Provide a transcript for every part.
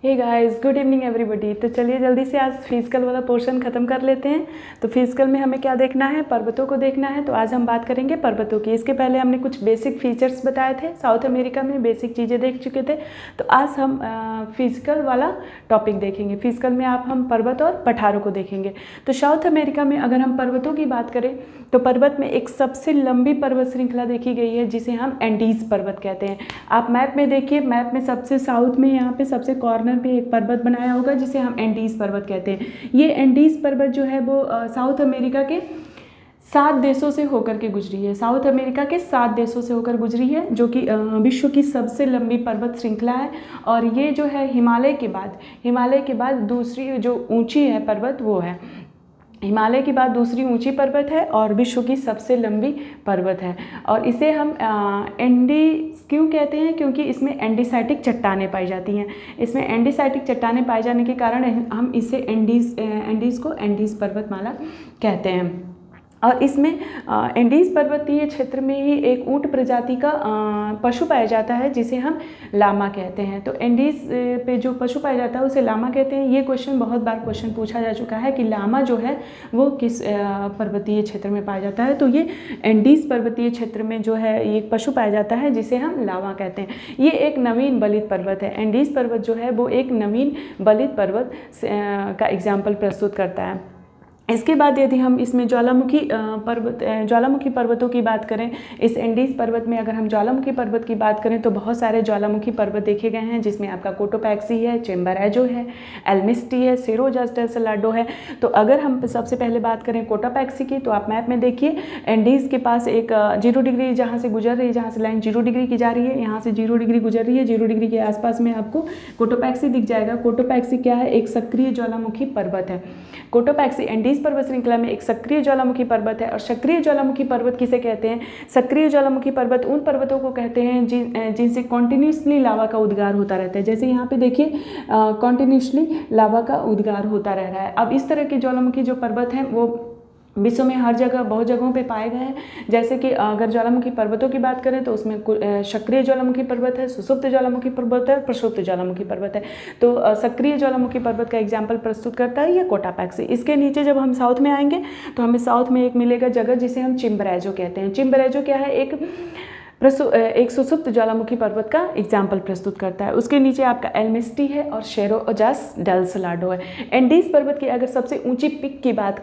हे guys, good evening everybody. तो चलिए जल्दी से आज फिजिकल वाला पोर्शन ख़त्म कर लेते हैं। तो फिजिकल में हमें क्या देखना है, पर्वतों को देखना है। तो आज हम बात करेंगे पर्वतों की। इसके पहले हमने कुछ बेसिक फीचर्स बताए थे, साउथ अमेरिका में बेसिक चीज़ें देख चुके थे। तो आज हम फिजिकल वाला टॉपिक देखेंगे। फिजिकल में हम पर्वत और पठारों को देखेंगे। तो साउथ अमेरिका में अगर हम पर्वतों की बात करें तो पर्वत में एक सबसे लंबी पर्वत श्रृंखला देखी गई है जिसे हम एंडीज पर्वत कहते हैं। आप मैप में देखिए, मैप में सबसे साउथ में यहाँ पे सबसे कॉर्नर पे एक पर्वत बनाया होगा जिसे हम एंडीज पर्वत कहते हैं। ये एंडीज पर्वत जो है वो साउथ अमेरिका के 7 देशों से होकर के गुजरी है। साउथ अमेरिका के 7 देशों से होकर गुजरी है, जो कि विश्व की सबसे लंबी पर्वत श्रृंखला है। और ये जो है हिमालय के बाद दूसरी जो ऊंची है पर्वत वो है। हिमालय के बाद दूसरी ऊंची पर्वत है और विश्व की सबसे लंबी पर्वत है। और इसे हम एंडीज क्यों कहते हैं, क्योंकि इसमें एंडीसाइटिक चट्टानें पाई जाती हैं। इसमें एंडीसाइटिक चट्टानें पाए जाने के कारण हम इसे एंडीज को एंडीज पर्वतमाला कहते हैं। और इसमें एंडीज पर्वतीय क्षेत्र में ही एक ऊंट प्रजाति का पशु पाया जाता है जिसे हम लामा कहते हैं। तो एंडीज पे जो पशु पाया जाता है उसे लामा कहते हैं। ये क्वेश्चन बहुत बार पूछा जा चुका है कि लामा जो है वो किस पर्वतीय क्षेत्र में पाया जाता है। तो ये एंडीज पर्वतीय क्षेत्र में जो है ये पशु पाया जाता है जिसे हम लामा कहते हैं। ये एक नवीन बलित पर्वत है। एंडीज पर्वत जो है वो एक नवीन बलित पर्वत का एग्जाम्पल प्रस्तुत करता है। इसके बाद यदि हम इसमें ज्वालामुखी पर्वतों की बात करें, इस एंडीज पर्वत में अगर हम ज्वालामुखी पर्वत की बात करें तो बहुत सारे ज्वालामुखी पर्वत देखे गए हैं, जिसमें आपका कोटोपैक्सी है, चेम्बरेजो है, एल्मिस्टी है, सेरो डल सलाडो है। तो अगर हम सबसे पहले बात करें कोटोपैक्सी की, तो आप मैप में देखिए एंडीज के पास एक 0 डिग्री जहाँ से गुजर रही है, जहाँ से लाइन 0 डिग्री की जा रही है, यहाँ से 0 डिग्री गुजर रही है। 0 डिग्री के आसपास में आपको कोटोपैक्सी दिख जाएगा। कोटोपैक्सी क्या है, एक सक्रिय ज्वालामुखी पर्वत है। कोटोपैक्सी एंडीज पर्वत श्रृंखला में एक सक्रिय ज्वालामुखी पर्वत है। और सक्रिय ज्वालामुखी पर्वत किसे कहते हैं? सक्रिय ज्वालामुखी पर्वत उन पर्वतों को कहते हैं जिनसे कॉन्टिन्यूसली लावा का उद्गार होता रहता है। जैसे यहाँ पे देखिए कॉन्टिन्यूसली लावा का उद्गार होता रह रहा है। अब इस तरह के ज्वालामुखी जो पर्वत हैं वो विश्व में हर जगह बहुत जगहों पे पाए गए हैं। जैसे कि अगर ज्वालामुखी पर्वतों की बात करें तो उसमें सक्रिय ज्वालामुखी पर्वत है, सुषुप्त ज्वालामुखी पर्वत है, प्रसुप्त ज्वालामुखी पर्वत है। तो सक्रिय ज्वालामुखी पर्वत का एग्जाम्पल प्रस्तुत करता है ये कोटोपैक्सी। इसके नीचे जब हम साउथ में आएंगे तो हमें साउथ में एक मिलेगा जगह जिसे हम चिम्बरेजो कहते हैं। चिम्बरेजो क्या है, एक सुषुप्त ज्वालामुखी पर्वत का एग्जाम्पल प्रस्तुत करता है। उसके नीचे आपका एल्मिस्टी है और शेरो डल सलाडो है। एंडीज पर्वत की अगर सबसे ऊंची पिक की बात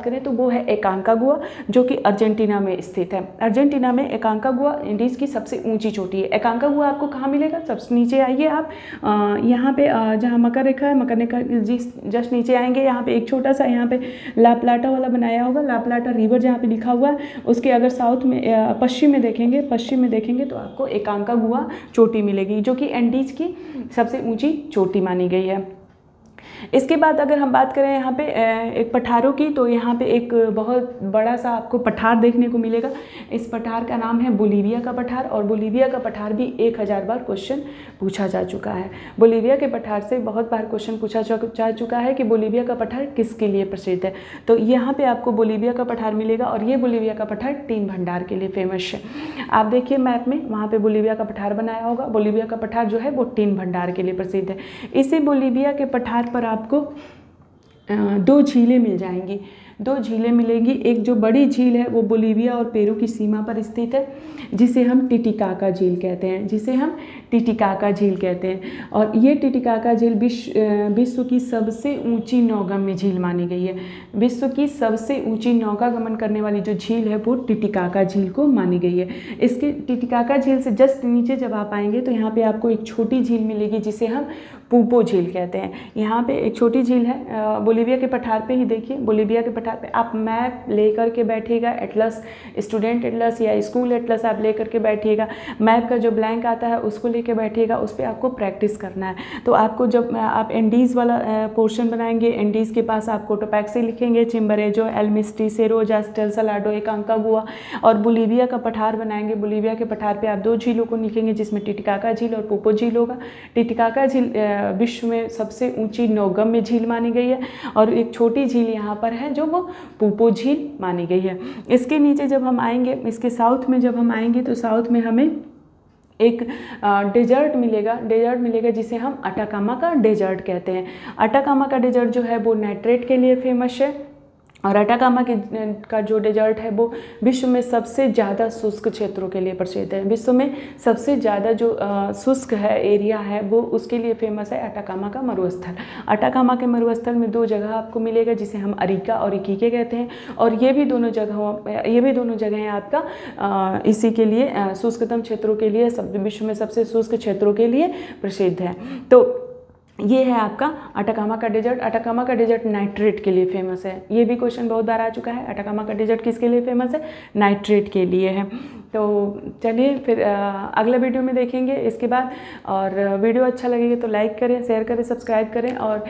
करें तो वो है एकांकागुआ, जो कि अर्जेंटीना में स्थित है। अर्जेंटीना में एकांकागुआ एंडीज की सबसे ऊंची चोटी है। एकांकागुआ आपको कहाँ मिलेगा? सबसे नीचे आइए आप, यहाँ पे जहाँ मकर रेखा है, मकर रेखा जस्ट नीचे आएंगे, यहाँ पे एक छोटा सा यहाँ पे ला प्लाटा वाला बनाया होगा, ला प्लाटा रिवर जहाँ पे लिखा हुआ है, उसके अगर साउथ में पश्चिम में देखेंगे तो आपको एकांकागुआ चोटी मिलेगी, जो कि एंडीज की सबसे ऊंची चोटी मानी गई है। इसके बाद अगर हम बात करें यहाँ पे एक पठारों की, तो यहाँ पे एक बहुत बड़ा सा आपको पठार देखने को मिलेगा। इस पठार का नाम है बोलीविया का पठार। और बोलीविया का पठार भी 1000 बार क्वेश्चन पूछा जा चुका है। बोलीविया के पठार से बहुत बार क्वेश्चन पूछा जा चुका है कि बोलीविया का पठार किसके लिए प्रसिद्ध है। तो यहाँ पे आपको बोलीविया का पठार मिलेगा और ये बोलीविया का पठार टीन भंडार के लिए फेमस है। आप देखिए मैप में, वहाँ पे बोलीविया का पठार बनाया होगा। बोलीविया का पठार जो है वो टीन भंडार के लिए प्रसिद्ध है। इसी बोलीविया के पठार पर आपको 2 झीलें मिल जाएंगी, 2 झीलें मिलेंगी। एक जो बड़ी झील है वो बोलीविया और पेरू की सीमा पर स्थित है, जिसे हम टिटिकाका झील कहते हैं। और ये टिटिकाका झील विश्व की सबसे ऊंची नौगम्य झील मानी गई है। विश्व की सबसे ऊंची नौकागमन करने वाली जो झील है वो टिटिकाका झील को मानी गई है। इसके टिटिकाका झील से जस्ट नीचे जब आप आएंगे तो यहाँ पे आपको एक छोटी झील मिलेगी जिसे हम पूपो झील कहते हैं। यहाँ पे एक छोटी झील है बोलीविया के पठार पे ही देखिए। बोलीविया के पठार पे आप मैप लेकर के बैठिएगा, एटलस, स्टूडेंट एटलस या स्कूल एटलस आप लेकर के बैठिएगा। मैप का जो ब्लैंक आता है उसको लेके बैठिएगा, उस पर आपको प्रैक्टिस करना है। तो आपको जब आप एंडीज़ वाला पोर्शन बनाएंगे, एंडीज़ के पास आप कोटोपैक्सी लिखेंगे, चिम्बरेजो, एल्मिस्टी, सेरो डल सलाडो, एकांकागुआ। और बोलीविया का पठार बनाएंगे। बोलीविया के पठार पे आप 2 झीलों को लिखेंगे, जिसमें टिटिकाका झील और पूपो झील होगा। टिटिकाका झील विश्व में सबसे ऊंची नौगम्य झील मानी गई है और एक छोटी झील यहाँ पर है जो वो पूपो झील मानी गई है। इसके नीचे जब हम आएंगे, इसके साउथ में जब हम आएंगे तो साउथ में हमें एक डेजर्ट मिलेगा जिसे हम अटाकामा का डेजर्ट कहते हैं। अटाकामा का डेजर्ट जो है वो नाइट्रेट के लिए फेमस है, और अटाकामा का जो डेजर्ट है वो विश्व में सबसे ज़्यादा शुष्क क्षेत्रों के लिए प्रसिद्ध है। विश्व में सबसे ज़्यादा जो शुष्क है एरिया है वो उसके लिए फेमस है अटाकामा का मरुस्थल। अटाकामा के मरुस्थल में 2 जगह आपको मिलेगा जिसे हम अरिका और इकिके कहते हैं, और ये भी दोनों जगहें आपका इसी के लिए शुष्कतम क्षेत्रों के लिए विश्व में सबसे शुष्क क्षेत्रों के लिए प्रसिद्ध है। तो ये है आपका अटाकामा का डेजर्ट। अटाकामा का डेजर्ट नाइट्रेट के लिए फेमस है। ये भी क्वेश्चन बहुत बार आ चुका है। अटाकामा का डेजर्ट किसके लिए फेमस है? नाइट्रेट के लिए है। तो चलिए फिर अगले वीडियो में देखेंगे इसके बाद। और वीडियो अच्छा लगेगा तो लाइक करें, शेयर करें, सब्सक्राइब करें, और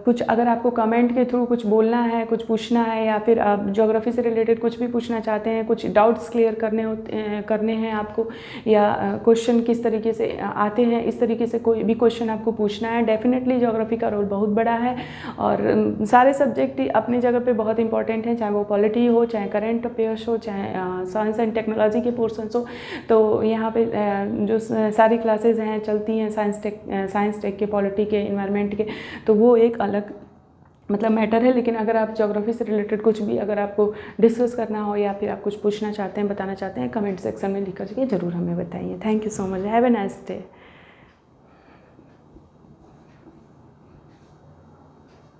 कुछ अगर आपको कमेंट के थ्रू कुछ बोलना है, कुछ पूछना है, या फिर आप ज्योग्राफी से रिलेटेड कुछ भी पूछना चाहते हैं, कुछ डाउट्स क्लियर करने हैं आपको, या क्वेश्चन किस तरीके से आते हैं, इस तरीके से कोई भी क्वेश्चन आपको पूछना है, डेफिनेटली ज्योग्राफी का रोल बहुत बड़ा है। और सारे सब्जेक्ट ही अपनी जगह पे बहुत इंपॉर्टेंट हैं, चाहे वो पॉलिटी हो, चाहे करंट अफेयर्स हो, चाहे साइंस एंड टेक्नोलॉजी के पोर्शंस हो। तो यहाँ पे जो सारी क्लासेस हैं चलती हैं साइंस टेक के, पॉलिटी के, इन्वायरमेंट के, तो वो एक अलग मतलब मैटर है। लेकिन अगर आप ज्योग्राफी से रिलेटेड कुछ भी अगर आपको डिस्कस करना हो, या फिर आप कुछ पूछना चाहते हैं, बताना चाहते हैं, कमेंट सेक्शन में लिख करके ज़रूर हमें बताइए। Thank you so much. Have a nice day.